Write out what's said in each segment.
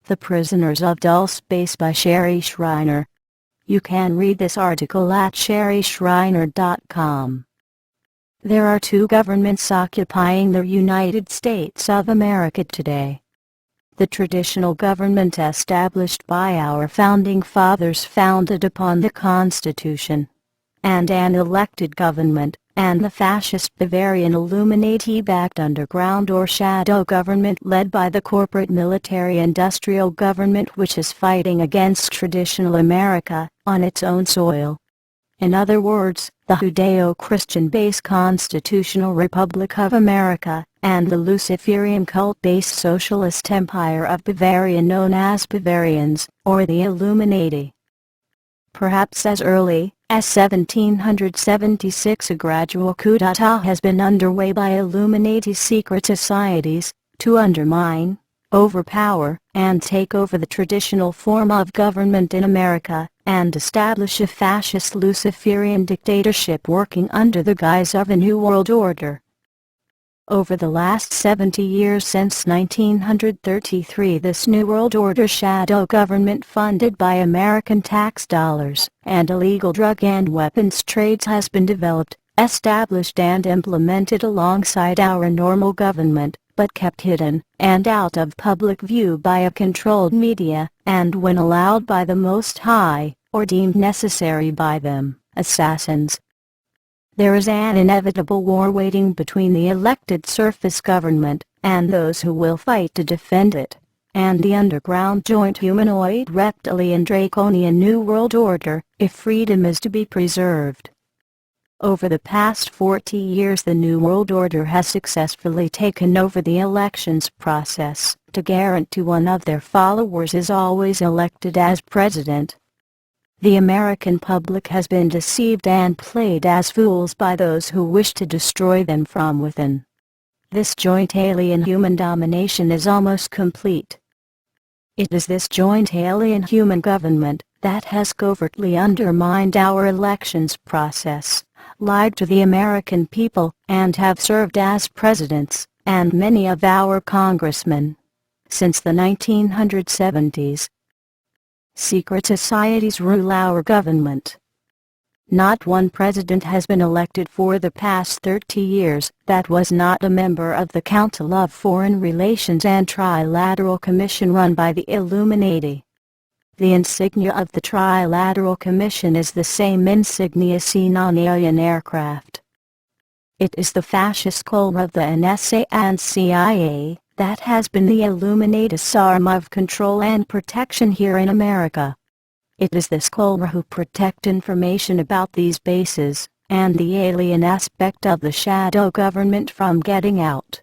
The Prisoners of Dull Space by Sherry Shriner. You can read this article at sherryshriner.com. There are two governments occupying the United States of America today. The traditional government established by our founding fathers, founded upon the Constitution, and an elected government, and the fascist Bavarian Illuminati-backed underground or shadow government led by the corporate military-industrial government, which is fighting against traditional America on its own soil. In other words, the Judeo-Christian-based Constitutional Republic of America, and the Luciferian cult-based socialist empire of Bavaria known as Bavarians, or the Illuminati. Perhaps as early as 1776 a gradual coup d'etat has been underway by Illuminati secret societies, to undermine, overpower, and take over the traditional form of government in America, and establish a fascist Luciferian dictatorship working under the guise of a New World Order. Over the last 70 years since 1933, this New World Order shadow government, funded by American tax dollars and illegal drug and weapons trades, has been developed, established and implemented alongside our normal government, but kept hidden and out of public view by a controlled media, and when allowed by the Most High, or deemed necessary by them, assassins. There is an inevitable war waiting between the elected surface government and those who will fight to defend it, and the underground joint humanoid reptilian draconian New World Order, if freedom is to be preserved. Over the past 40 years, the New World Order has successfully taken over the elections process to guarantee one of their followers is always elected as president. The American public has been deceived and played as fools by those who wish to destroy them from within. This joint alien human domination is almost complete. It is this joint alien human government that has covertly undermined our elections process, lied to the American people, and have served as presidents, and many of our congressmen, since the 1970s. Secret societies rule our government. Not one president has been elected for the past 30 years that was not a member of the Council of Foreign Relations and Trilateral Commission run by the Illuminati. The insignia of the Trilateral Commission is the same insignia seen on alien aircraft. It is the fascist cult of the NSA and CIA that has been the Illuminati's arm of control and protection here in America. It is this cult who protect information about these bases, and the alien aspect of the shadow government from getting out.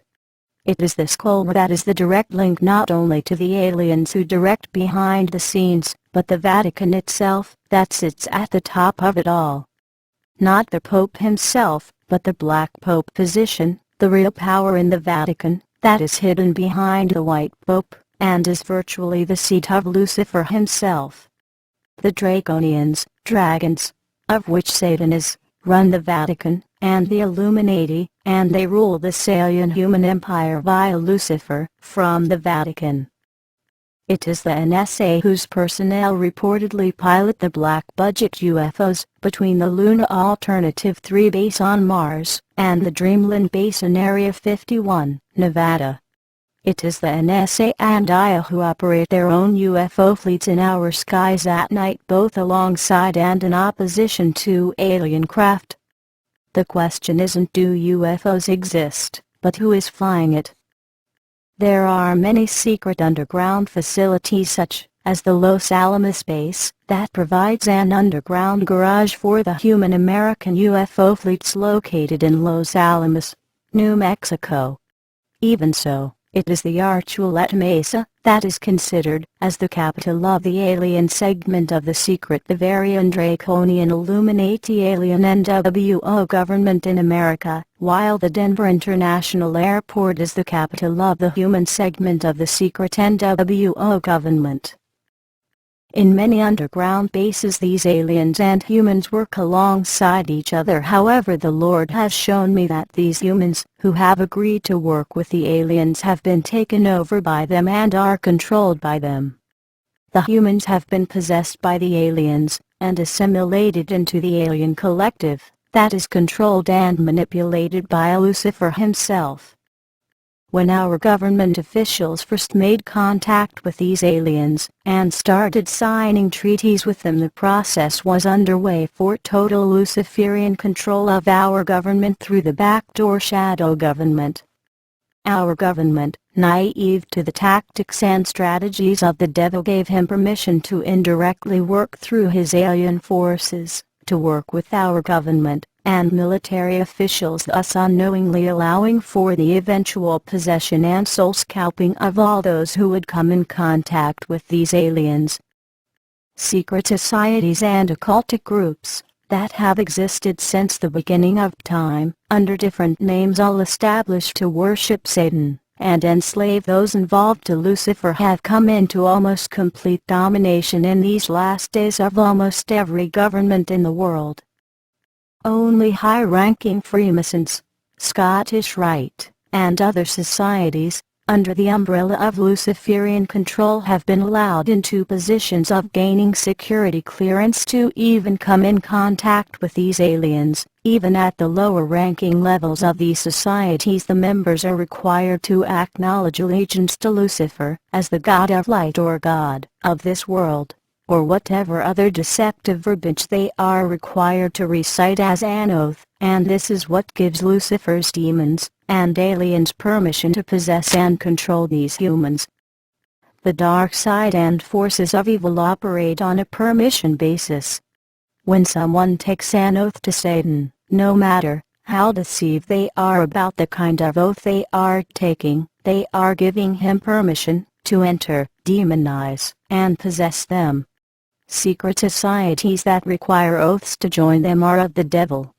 It is this cult that is the direct link not only to the aliens who direct behind the scenes, but the Vatican itself, that sits at the top of it all. Not the Pope himself, but the Black Pope position, the real power in the Vatican, that is hidden behind the White Pope, and is virtually the seat of Lucifer himself. The Draconians, dragons, of which Satan is, run the Vatican, and the Illuminati, and they rule this alien human empire via Lucifer, from the Vatican. It is the NSA whose personnel reportedly pilot the black budget UFOs between the Luna Alternative 3 base on Mars and the Dreamland base in Area 51, Nevada. It is the NSA and IA who operate their own UFO fleets in our skies at night, both alongside and in opposition to alien craft. The question isn't do UFOs exist, but who is flying it. There are many secret underground facilities such as the Los Alamos base that provides an underground garage for the human American UFO fleets located in Los Alamos, New Mexico. Even so, it is the Archuleta Mesa that is considered as the capital of the alien segment of the secret Bavarian Draconian Illuminati alien NWO government in America, while the Denver International Airport is the capital of the human segment of the secret NWO government. In many underground bases these aliens and humans work alongside each other. However, the Lord has shown me that these humans who have agreed to work with the aliens have been taken over by them and are controlled by them. The humans have been possessed by the aliens and assimilated into the alien collective that is controlled and manipulated by Lucifer himself. When our government officials first made contact with these aliens and started signing treaties with them, the process was underway for total Luciferian control of our government through the backdoor shadow government. Our government, naive to the tactics and strategies of the devil, gave him permission to indirectly work through his alien forces to work with our government and military officials, thus unknowingly allowing for the eventual possession and soul scalping of all those who would come in contact with these aliens. Secret societies and occultic groups that have existed since the beginning of time, under different names, all established to worship Satan and enslave those involved to Lucifer, have come into almost complete domination in these last days of almost every government in the world. Only high-ranking Freemasons, Scottish Rite, and other societies, under the umbrella of Luciferian control, have been allowed into positions of gaining security clearance to even come in contact with these aliens. Even at the lower-ranking levels of these societies, the members are required to acknowledge allegiance to Lucifer as the god of light or god of this world, or whatever other deceptive verbiage they are required to recite as an oath, and this is what gives Lucifer's demons and aliens permission to possess and control these humans. The dark side and forces of evil operate on a permission basis. When someone takes an oath to Satan, no matter how deceived they are about the kind of oath they are taking, they are giving him permission to enter, demonize, and possess them. Secret societies that require oaths to join them are of the devil.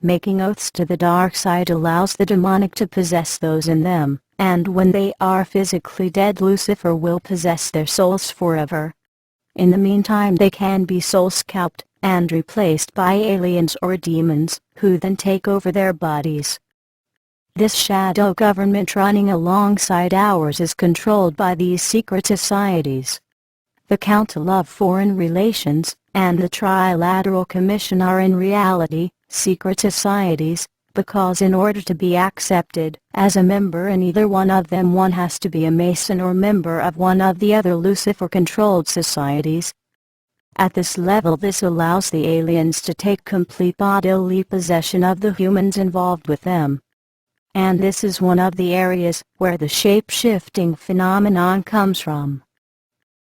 Making oaths to the dark side allows the demonic to possess those in them, and when they are physically dead, Lucifer will possess their souls forever. In the meantime, they can be soul scalped and replaced by aliens or demons, who then take over their bodies. This shadow government running alongside ours is controlled by these secret societies. The Council of Foreign Relations and the Trilateral Commission are in reality secret societies, because in order to be accepted as a member in either one of them, one has to be a Mason or member of one of the other Lucifer-controlled societies. At this level, this allows the aliens to take complete bodily possession of the humans involved with them. And this is one of the areas where the shape-shifting phenomenon comes from.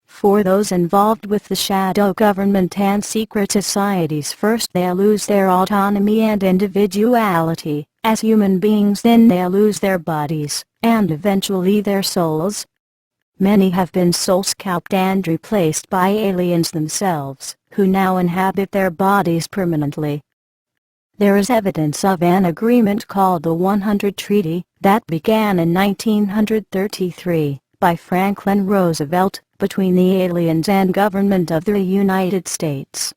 For those involved with the shadow government and secret societies, first they'll lose their autonomy and individuality as human beings, then they'll lose their bodies, and eventually their souls. Many have been soul scalped and replaced by aliens themselves, who now inhabit their bodies permanently. There is evidence of an agreement called the 100 Treaty that began in 1933 by Franklin Roosevelt between the aliens and government of the United States.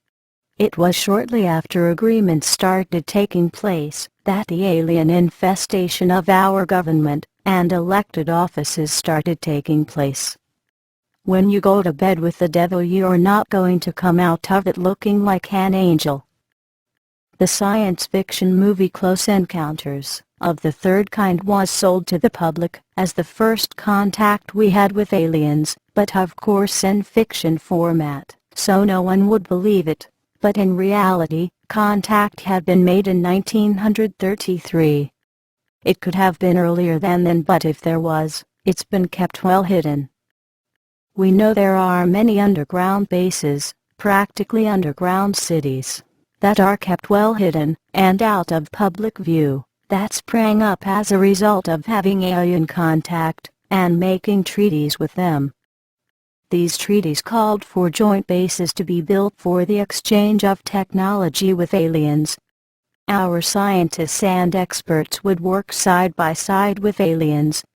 It was shortly after agreements started taking place that the alien infestation of our government and elected offices started taking place. When you go to bed with the devil, you're not going to come out of it looking like an angel. The science fiction movie Close Encounters of the Third Kind was sold to the public as the first contact we had with aliens, but of course in fiction format, so no one would believe it. But in reality, contact had been made in 1933. It could have been earlier than then, but if there was, it's been kept well hidden. We know there are many underground bases, practically underground cities, that are kept well hidden and out of public view, that sprang up as a result of having alien contact and making treaties with them. These treaties called for joint bases to be built for the exchange of technology with aliens. Our scientists and experts would work side by side with aliens,